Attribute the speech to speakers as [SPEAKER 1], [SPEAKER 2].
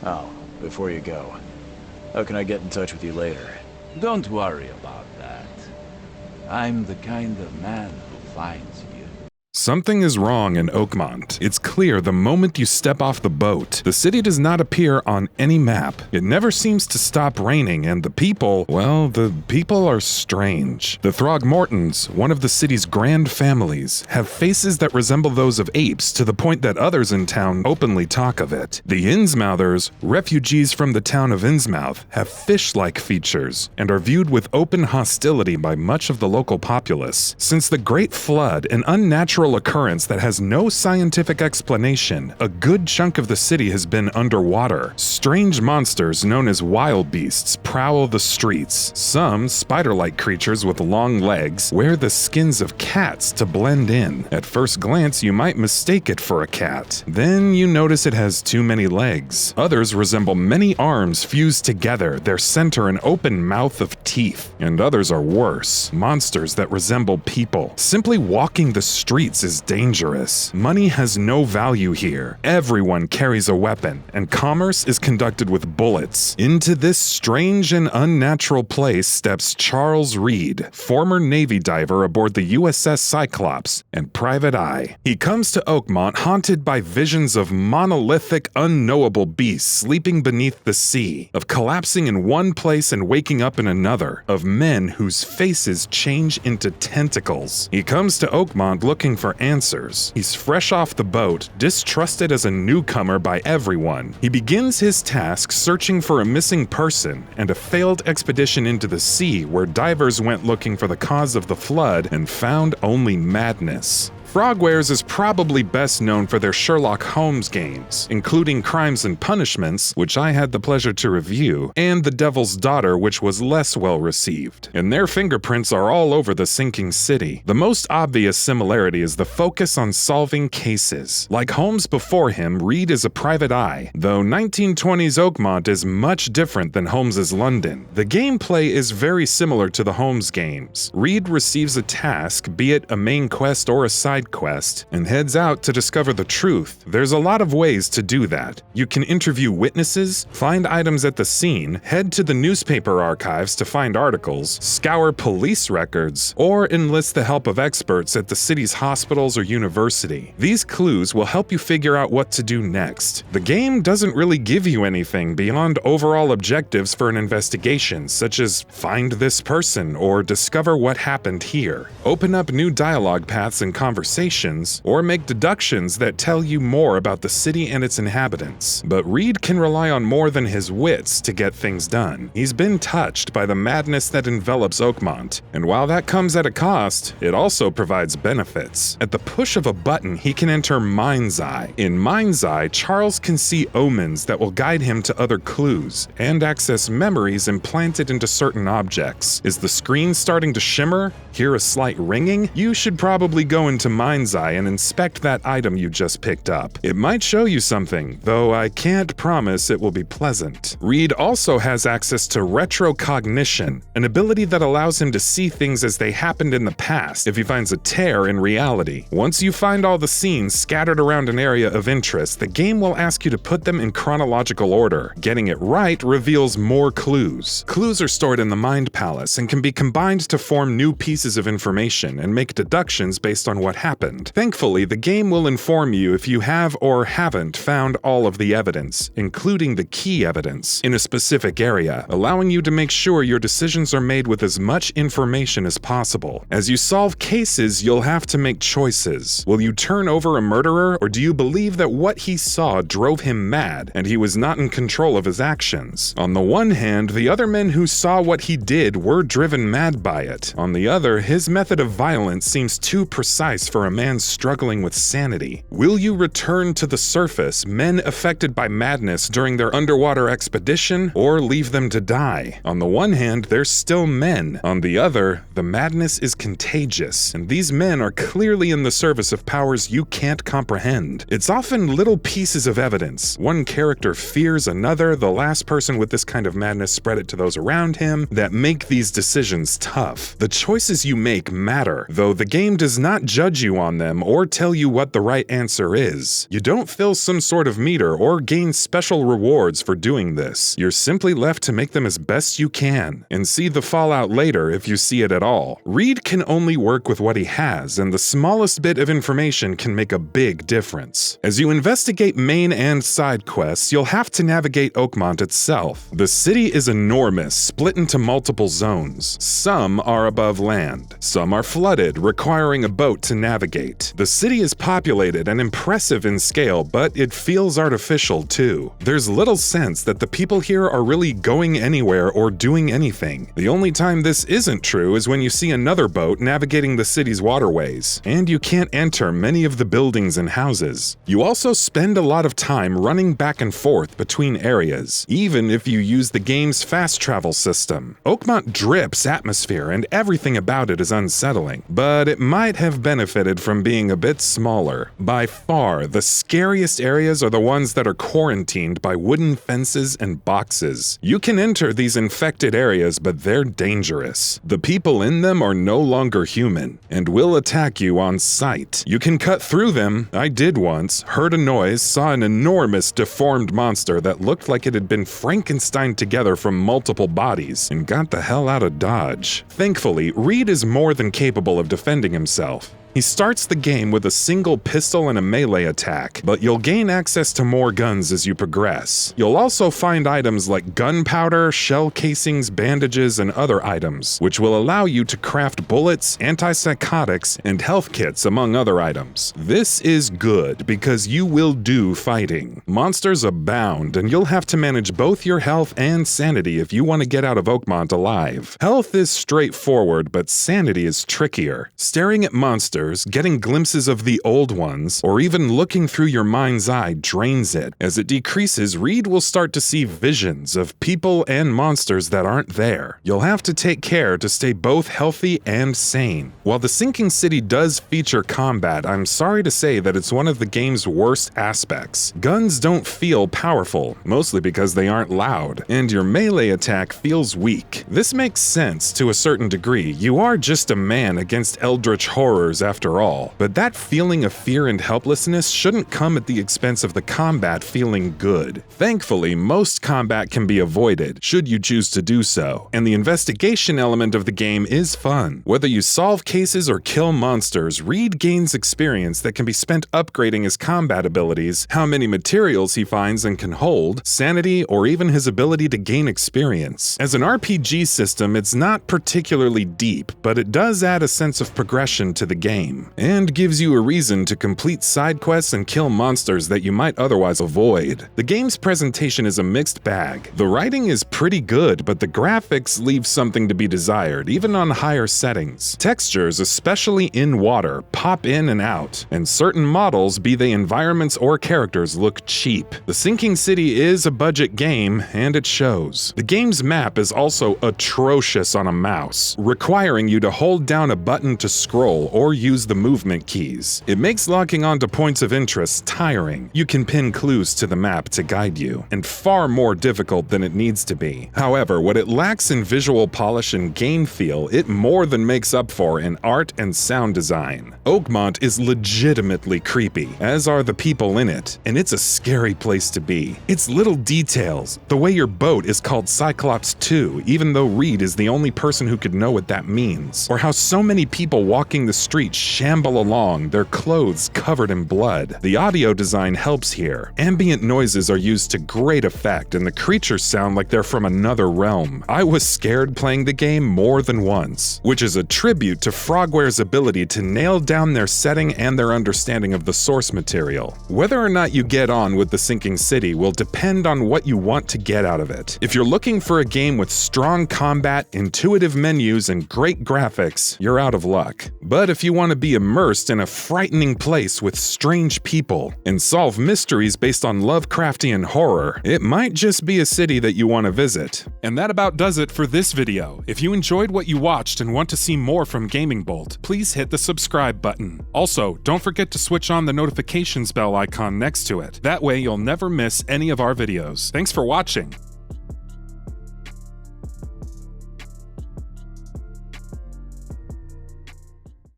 [SPEAKER 1] Oh, before you go, how can I get in touch with you later?
[SPEAKER 2] Don't worry about that. I'm the kind of man who finds you.
[SPEAKER 3] Something is wrong in Oakmont. It's clear the moment you step off the boat. The city does not appear on any map. It never seems to stop raining, and the people are strange. The Throgmortons, one of the city's grand families, have faces that resemble those of apes to the point that others in town openly talk of it. The Innsmouthers, refugees from the town of Innsmouth, have fish-like features and are viewed with open hostility by much of the local populace. Since the Great Flood, an unnatural occurrence that has no scientific explanation, a good chunk of the city has been underwater. Strange monsters known as wild beasts prowl the streets. Some spider-like creatures with long legs wear the skins of cats to blend in. At first glance, you might mistake it for a cat. Then you notice it has too many legs. Others resemble many arms fused together, their center an open mouth of teeth. And others are worse, monsters that resemble people. Simply walking the streets is dangerous. Money has no value here. Everyone carries a weapon, and commerce is conducted with bullets. Into this strange and unnatural place steps Charles Reed, former Navy diver aboard the USS Cyclops and Private Eye. He comes to Oakmont haunted by visions of monolithic, unknowable beasts sleeping beneath the sea, of collapsing in one place and waking up in another, of men whose faces change into tentacles. He comes to Oakmont looking for answers. He's fresh off the boat, distrusted as a newcomer by everyone. He begins his task searching for a missing person and a failed expedition into the sea where divers went looking for the cause of the flood and found only madness. Frogwares is probably best known for their Sherlock Holmes games, including Crimes and Punishments, which I had the pleasure to review, and The Devil's Daughter, which was less well received. And their fingerprints are all over the sinking city. The most obvious similarity is the focus on solving cases. Like Holmes before him, Reed is a private eye, though 1920s Oakmont is much different than Holmes's London. The gameplay is very similar to the Holmes games. Reed receives a task, be it a main quest or a side quest, and heads out to discover the truth. There's a lot of ways to do that. You can interview witnesses, find items at the scene, head to the newspaper archives to find articles, scour police records, or enlist the help of experts at the city's hospitals or university. These clues will help you figure out what to do next. The game doesn't really give you anything beyond overall objectives for an investigation, such as find this person or discover what happened here. Open up new dialogue paths and conversations, or make deductions that tell you more about the city and its inhabitants. But Reed can rely on more than his wits to get things done. He's been touched by the madness that envelops Oakmont, and while that comes at a cost, it also provides benefits. At the push of a button, he can enter Mind's Eye. In Mind's Eye, Charles can see omens that will guide him to other clues, and access memories implanted into certain objects. Is the screen starting to shimmer? Hear a slight ringing? You should probably go into Mind's Eye and inspect that item you just picked up. It might show you something, though I can't promise it will be pleasant. Reed also has access to Cognition, an ability that allows him to see things as they happened in the past if he finds a tear in reality. Once you find all the scenes scattered around an area of interest, the game will ask you to put them in chronological order. Getting it right reveals more clues. Clues are stored in the Mind Palace and can be combined to form new pieces of information and make deductions based on what happened. Thankfully, the game will inform you if you have or haven't found all of the evidence, including the key evidence, in a specific area, allowing you to make sure your decisions are made with as much information as possible. As you solve cases, you'll have to make choices. Will you turn over a murderer, or do you believe that what he saw drove him mad and he was not in control of his actions? On the one hand, the other men who saw what he did were driven mad by it. On the other, his method of violence seems too precise for a man struggling with sanity. Will you return to the surface men affected by madness during their underwater expedition, or leave them to die? On the one hand, they're still men. On the other, the madness is contagious, and these men are clearly in the service of powers you can't comprehend. It's often little pieces of evidence. One character fears another, the last person with this kind of madness spread it to those around him, that make these decisions tough. The choices you make matter, though the game does not judge you you on them or tell you what the right answer is. You don't fill some sort of meter or gain special rewards for doing this. You're simply left to make them as best you can, and see the fallout later if you see it at all. Reed can only work with what he has, and the smallest bit of information can make a big difference. As you investigate main and side quests, you'll have to navigate Oakmont itself. The city is enormous, split into multiple zones. Some are above land. Some are flooded, requiring a boat to navigate. The city is populated and impressive in scale, but it feels artificial too. There's little sense that the people here are really going anywhere or doing anything. The only time this isn't true is when you see another boat navigating the city's waterways, and you can't enter many of the buildings and houses. You also spend a lot of time running back and forth between areas, even if you use the game's fast travel system. Oakmont drips atmosphere and everything about it is unsettling, but it might have benefited from being a bit smaller. By far, the scariest areas are the ones that are quarantined by wooden fences and boxes. You can enter these infected areas, but they're dangerous. The people in them are no longer human and will attack you on sight. You can cut through them. I did once, heard a noise, saw an enormous deformed monster that looked like it had been Frankensteined together from multiple bodies, and got the hell out of Dodge. Thankfully, Reed is more than capable of defending himself. He starts the game with a single pistol and a melee attack, but you'll gain access to more guns as you progress. You'll also find items like gunpowder, shell casings, bandages, and other items, which will allow you to craft bullets, antipsychotics, and health kits, among other items. This is good because you will do fighting. Monsters abound, and you'll have to manage both your health and sanity if you want to get out of Oakmont alive. Health is straightforward, but sanity is trickier. Staring at monsters, getting glimpses of the old ones, or even looking through your mind's eye drains it. As it decreases, Reed will start to see visions of people and monsters that aren't there. You'll have to take care to stay both healthy and sane. While the sinking city does feature combat, I'm sorry to say that it's one of the game's worst aspects. Guns don't feel powerful, mostly because they aren't loud, and your melee attack feels weak. This makes sense to a certain degree. You are just a man against eldritch horrors after all, but that feeling of fear and helplessness shouldn't come at the expense of the combat feeling good. Thankfully, most combat can be avoided, should you choose to do so, and the investigation element of the game is fun. Whether you solve cases or kill monsters, Reed gains experience that can be spent upgrading his combat abilities, how many materials he finds and can hold, sanity, or even his ability to gain experience. As an RPG system, it's not particularly deep, but it does add a sense of progression to the game, and gives you a reason to complete side quests and kill monsters that you might otherwise avoid. The game's presentation is a mixed bag. The writing is pretty good, but the graphics leave something to be desired, even on higher settings. Textures, especially in water, pop in and out, and certain models, be they environments or characters, look cheap. The Sinking City is a budget game, and it shows. The game's map is also atrocious on a mouse, requiring you to hold down a button to scroll or use the movement keys. It makes locking onto points of interest tiring. You can pin clues to the map to guide you, and far more difficult than it needs to be. However, what it lacks in visual polish and game feel, it more than makes up for in art and sound design. Oakmont is legitimately creepy, as are the people in it, and it's a scary place to be. It's little details, the way your boat is called Cyclops 2, even though Reed is the only person who could know what that means, or how so many people walking the street shamble along, their clothes covered in blood. The audio design helps here. Ambient noises are used to great effect, and the creatures sound like they're from another realm. I was scared playing the game more than once, which is a tribute to Frogware's ability to nail down their setting and their understanding of the source material. Whether or not you get on with the Sinking City will depend on what you want to get out of it. If you're looking for a game with strong combat, intuitive menus, and great graphics, you're out of luck. But if you want to be immersed in a frightening place with strange people and solve mysteries based on Lovecraftian horror, it might just be a city that you want to visit. And that about does it for this video. If you enjoyed what you watched and want to see more from GamingBolt, please hit the subscribe button. Also, don't forget to switch on the notifications bell icon next to it. That way you'll never miss any of our videos. Thanks for watching.